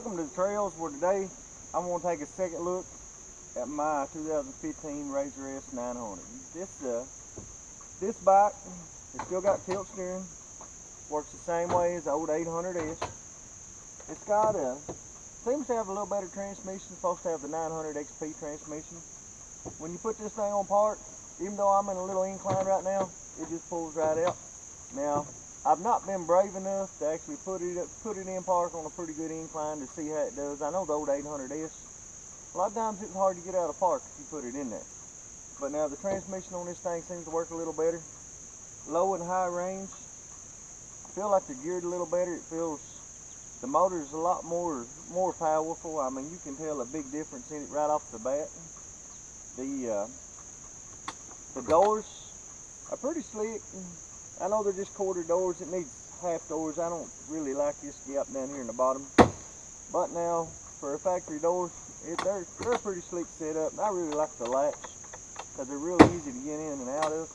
Welcome to the trails, where today I'm going to take a second look at my 2015 RZR S 900. This bike has still got tilt steering, works the same way as the old 800S. It's got seems to have a little better transmission. It's supposed to have the 900 XP transmission. When you put this thing on park, even though I'm in a little incline right now, it just pulls right out. Now, I've not been brave enough to actually put it in park on a pretty good incline to see how it does. I know the old 800S, a lot of times it's hard to get out of park if you put it in there. But now the transmission on this thing seems to work a little better. Low and high range, I feel like they're geared a little better. It feels, the motor is a lot more powerful. I mean, you can tell a big difference in it right off the bat. The doors are pretty slick. I know they're just quarter doors. It needs half doors. I don't really like this gap down here in the bottom. But now, for a factory door, they're a pretty slick setup. I really like the latch because they're real easy to get in and out of.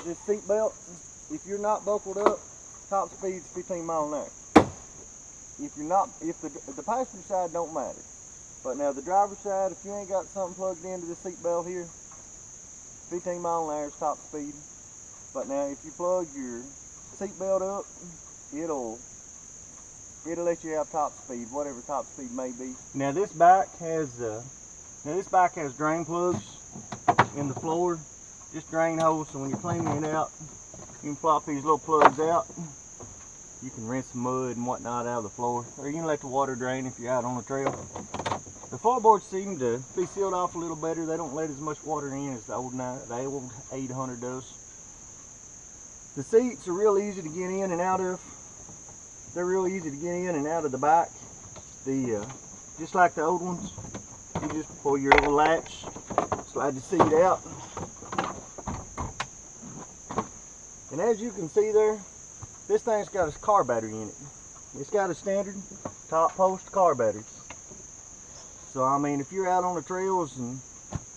This seat belt, if you're not buckled up, top speed's 15 miles an hour. If the passenger side don't matter. But now the driver's side, if you ain't got something plugged into the seat belt here, 15 miles an hour is top speed. But now if you plug your seat belt up, it'll let you have top speed, whatever top speed may be. Now this bike has drain plugs in the floor, just drain holes, so when you're cleaning it out, you can plop these little plugs out. You can rinse the mud and whatnot out of the floor, or you can let the water drain if you're out on the trail. The floorboards seem to be sealed off a little better. They don't let as much water in as the old 800 does. The seats are real easy to get in and out of. They're real easy to get in and out of the bike. Just like the old ones, you just pull your little latch, slide the seat out. And as you can see there, this thing's got a car battery in it. It's got a standard top post car battery. So I mean, if you're out on the trails and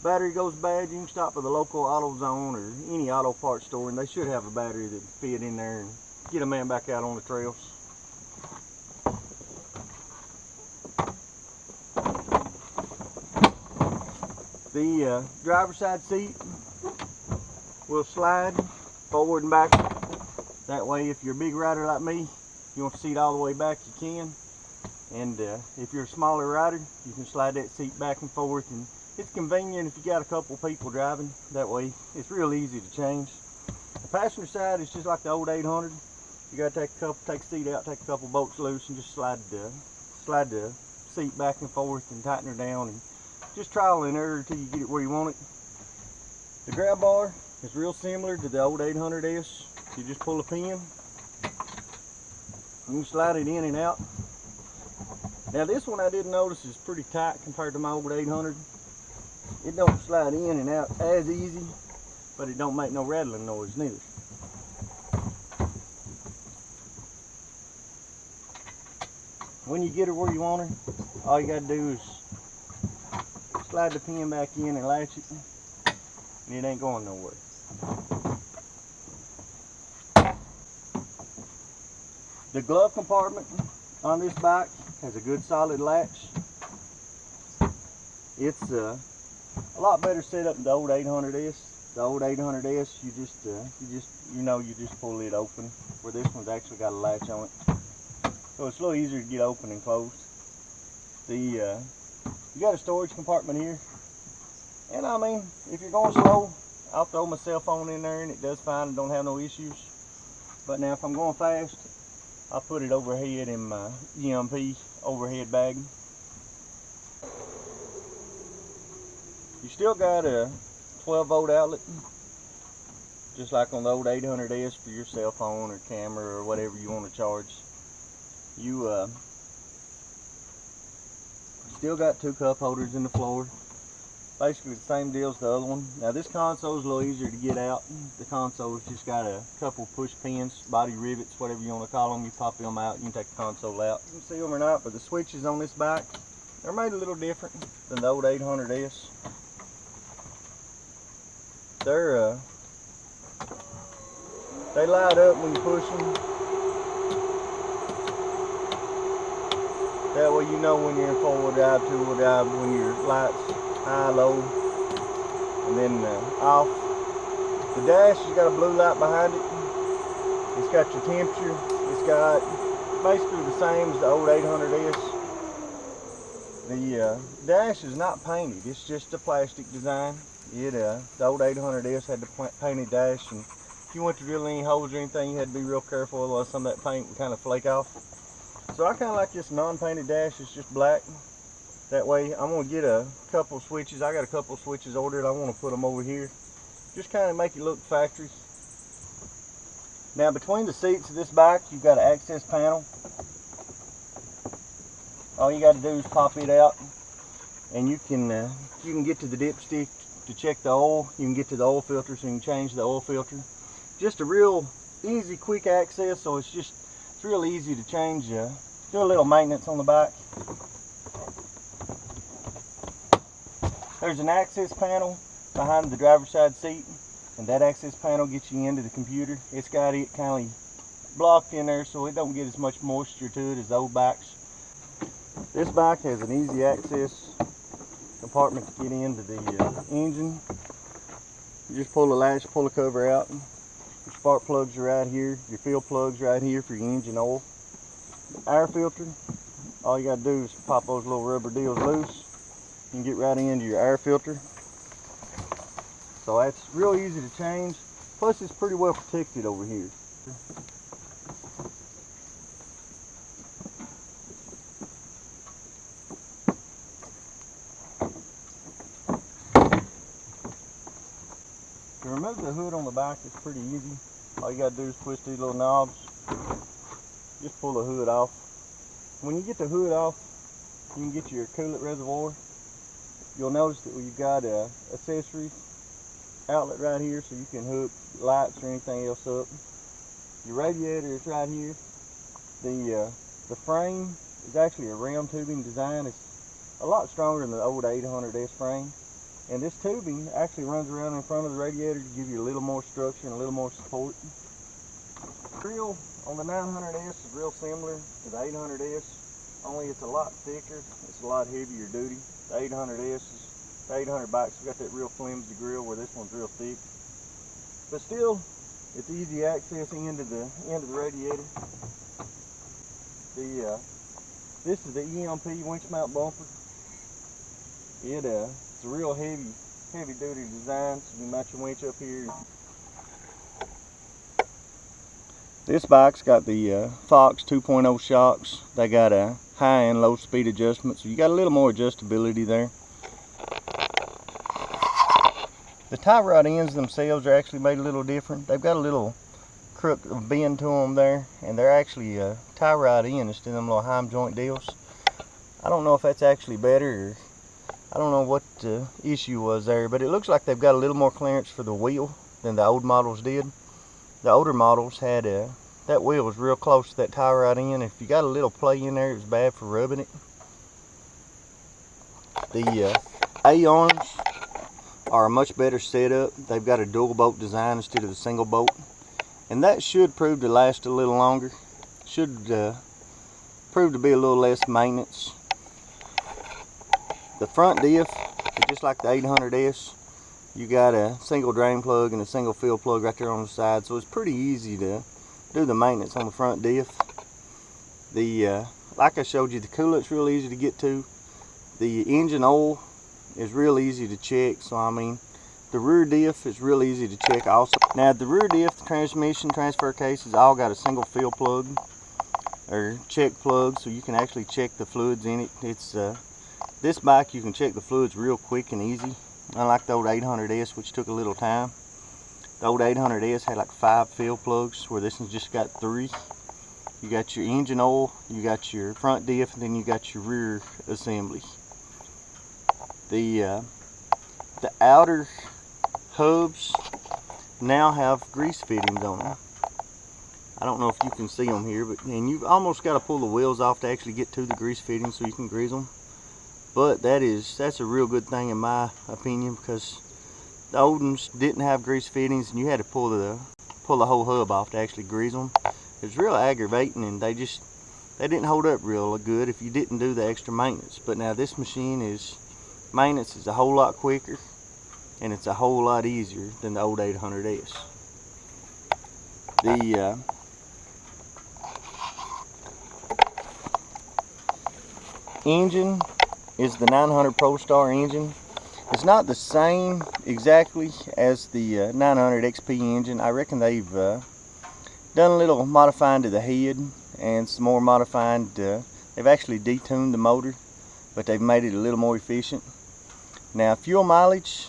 battery goes bad, you can stop at the local AutoZone or any auto parts store, and they should have a battery that can fit in there and get a man back out on the trails. The driver's side seat will slide forward and back. That way, if you're a big rider like me, you want the seat all the way back, you can. And if you're a smaller rider, you can slide that seat back and forth, and it's convenient if you got a couple people driving. That way, it's real easy to change. The passenger side is just like the old 800. You got to take the seat out, take a couple bolts loose, and just slide the seat back and forth and tighten her down, and just trial and error until you get it where you want it. The grab bar is real similar to the old 800S. You just pull a pin, you can slide it in and out. Now this one I did notice is pretty tight compared to my old 800. It don't slide in and out as easy, but it don't make no rattling noise neither. When you get her where you want her, all you gotta do is slide the pin back in and latch it, and it ain't going nowhere. The glove compartment on this bike has a good solid latch. It's a lot better setup than the old 800S. The old 800S, you just pull it open, where this one's actually got a latch on it. So it's a little easier to get open and closed. You got a storage compartment here. And I mean, if you're going slow, I'll throw my cell phone in there and it does fine and don't have no issues. But now if I'm going fast, I'll put it overhead in my EMP overhead bag. You still got a 12-volt outlet, just like on the old 800S for your cell phone or camera or whatever you want to charge. You still got two cup holders in the floor. Basically the same deal as the other one. Now this console is a little easier to get out. The console's just got a couple push pins, body rivets, whatever you want to call them. You pop them out, you can take the console out. You can see them or not, but the switches on this bike, they're made a little different than the old 800S. They light up when you push them. That way you know when you're in 4-wheel drive, 2-wheel drive, when your lights high, low, and then off. The dash has got a blue light behind it. It's got your temperature. It's got basically the same as the old 800S. The dash is not painted. It's just a plastic design. The old 800S had the painted dash, and if you went to drill any holes or anything, you had to be real careful, otherwise some of that paint would kind of flake off. So I kind of like this non-painted dash. It's just black. That way I'm going to get a couple of switches. I got a couple of switches ordered. I want to put them over here. Just kind of make it look factory. Now between the seats of this bike, you've got an access panel. All you got to do is pop it out, and you can get to the dipstick to check the oil. You can get to the oil filter, so you can change the oil filter. Just a real easy, quick access. So it's real easy to change. Do a little maintenance on the bike. There's an access panel behind the driver's side seat, and that access panel gets you into the computer. It's got it kind of blocked in there, so it don't get as much moisture to it as the old bikes. This bike has an easy access compartment to get into the engine. You just pull the latch, pull the cover out. Your spark plugs are right here. Your fuel plugs right here for your engine oil. The air filter, all you got to do is pop those little rubber deals loose. You can get right into your air filter. So that's real easy to change. Plus it's pretty well protected over here. To remove the hood on the bike is pretty easy. All you gotta do is twist these little knobs. Just pull the hood off. When you get the hood off, you can get your coolant reservoir. You'll notice that you've got a accessories outlet right here, so you can hook lights or anything else up. Your radiator is right here. The frame is actually a round tubing design. It's a lot stronger than the old 800S frame. And this tubing actually runs around in front of the radiator to give you a little more structure and a little more support. The grill on the 900S is real similar to the 800S, only it's a lot thicker, it's a lot heavier duty. The 800 bikes have got that real flimsy grill, where this one's real thick. But still, it's easy access into the radiator. This is the EMP winch mount bumper. It's a real heavy duty design, so you mount your winch up here. This bike's got the Fox 2.0 shocks. They got a high and low speed adjustment, so you got a little more adjustability there. The tie rod ends themselves are actually made a little different. They've got a little crook bend to them there, and they're actually tie rod end instead of them little heim joint deals. I don't know if that's actually better, or I don't know what the issue was there, but it looks like they've got a little more clearance for the wheel than the old models did. The older models had that wheel was real close to that tie rod end. If you got a little play in there, it was bad for rubbing it. The A-arms are a much better setup. They've got a dual bolt design instead of the single bolt, and that should prove to last a little longer. Should prove to be a little less maintenance. The front diff is just like the 800S. You got a single drain plug and a single fill plug right there on the side, so it's pretty easy to do the maintenance on the front diff. Like I showed you, the coolant's real easy to get to. The engine oil is real easy to check, so I mean, the rear diff is real easy to check also. Now the rear diff, the transmission, transfer cases, all got a single fill plug or check plug, so you can actually check the fluids in it. It's this bike, you can check the fluids real quick and easy, unlike the old 800S, which took a little time. The old 800S had like 5 fill plugs, where this one's just got 3. You got your engine oil, you got your front diff, and then you got your rear assembly. The outer hubs now have grease fittings on them. I don't know if you can see them here, and you've almost got to pull the wheels off to actually get to the grease fittings so you can grease them. But that's a real good thing in my opinion, because the old ones didn't have grease fittings, and you had to pull the whole hub off to actually grease them. It's real aggravating, and they they didn't hold up real good if you didn't do the extra maintenance. But now this machine maintenance is a whole lot quicker, and it's a whole lot easier than the old 800S. The engine is the 900 ProStar engine. It's not the same exactly as the 900 XP engine. I reckon they've done a little modifying to the head and some more modifying. They've actually detuned the motor, but they've made it a little more efficient. Now, fuel mileage,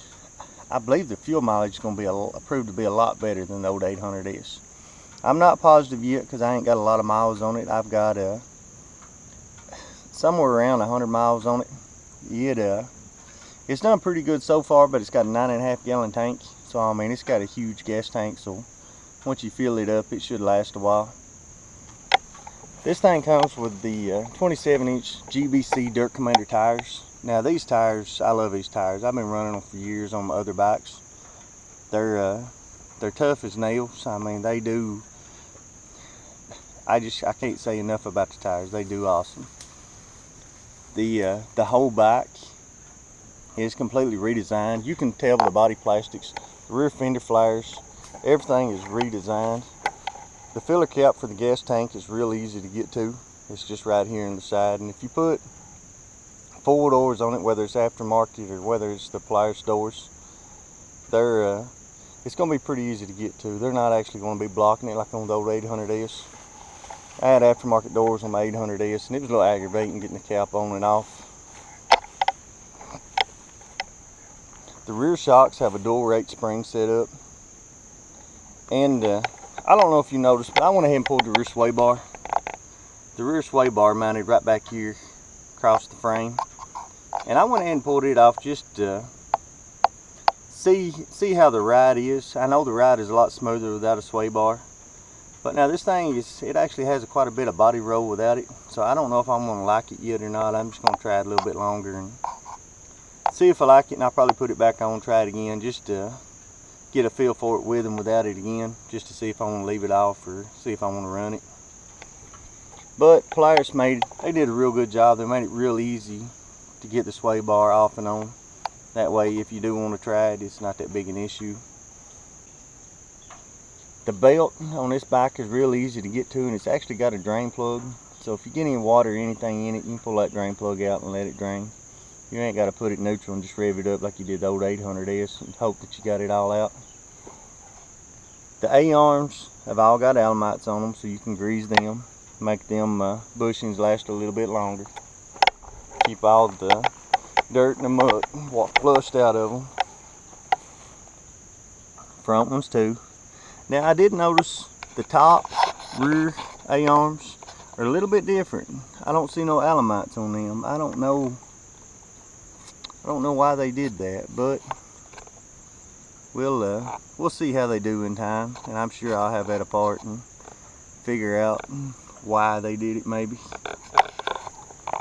I believe the fuel mileage is going to be proved to be a lot better than the old 800S. I'm not positive yet because I ain't got a lot of miles on it. I've got somewhere around 100 miles on it. It's done pretty good so far, but it's got a 9.5 gallon tank. So I mean, it's got a huge gas tank, so once you fill it up, it should last a while. This thing comes with the 27-inch GBC Dirt Commander tires. Now these tires, I love these tires. I've been running them for years on my other bikes. They're tough as nails. I mean, they do. I can't say enough about the tires. They do awesome. The whole bike is completely redesigned. You can tell the body plastics, the rear fender flares, everything is redesigned. The filler cap for the gas tank is real easy to get to. It's just right here on the side, and if you put 4 doors on it, whether it's aftermarket or whether it's the Polaris doors, it's going to be pretty easy to get to. They're not actually going to be blocking it like on the old 800S. I had aftermarket doors on my 800S, and it was a little aggravating getting the cap on and off. The rear shocks have a dual rate spring set up, and I don't know if you noticed, but I went ahead and pulled the rear sway bar. The rear sway bar mounted right back here across the frame, and I went ahead and pulled it off just to see how the ride is. I know the ride is a lot smoother without a sway bar, but now this thing it actually has quite a bit of body roll without it, so I don't know if I'm going to like it yet or not. I'm just going to try it a little bit longer and see if I like it, and I'll probably put it back on and try it again just to get a feel for it with and without it again, just to see if I want to leave it off or see if I want to run it. But Polaris they did a real good job. They made it real easy to get the sway bar off and on. That way, if you do want to try it, it's not that big an issue. The belt on this bike is real easy to get to, and it's actually got a drain plug. So if you get any water or anything in it, you can pull that drain plug out and let it drain. You ain't got to put it neutral and just rev it up like you did the old 800S and hope that you got it all out. The A-arms have all got Allen mites on them, so you can grease them, make them bushings last a little bit longer. Keep all the dirt and the muck flushed out of them. Front ones too. Now I did notice the top rear A-arms are a little bit different. I don't see no Allen mites on them. I don't know why they did that, but we'll see how they do in time, and I'm sure I'll have that apart and figure out why they did it maybe.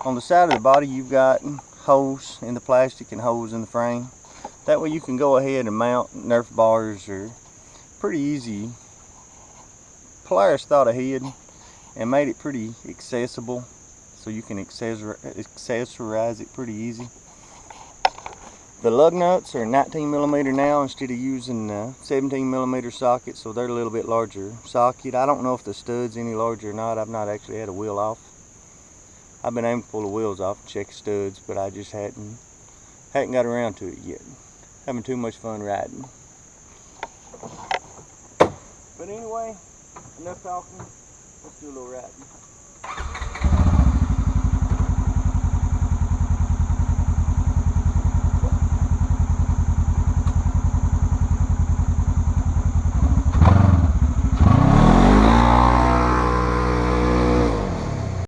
On the side of the body, you've got holes in the plastic and holes in the frame. That way you can go ahead and mount Nerf bars or pretty easy. Polaris thought ahead and made it pretty accessible, so you can accessorize it pretty easy. The lug nuts are 19mm now instead of using 17mm sockets, so they're a little bit larger socket. I don't know if the stud's any larger or not. I've not actually had a wheel off. I've been aiming to pull the wheels off and check the studs, but I just hadn't got around to it yet. Having too much fun riding. But anyway, enough talking. Let's do a little riding.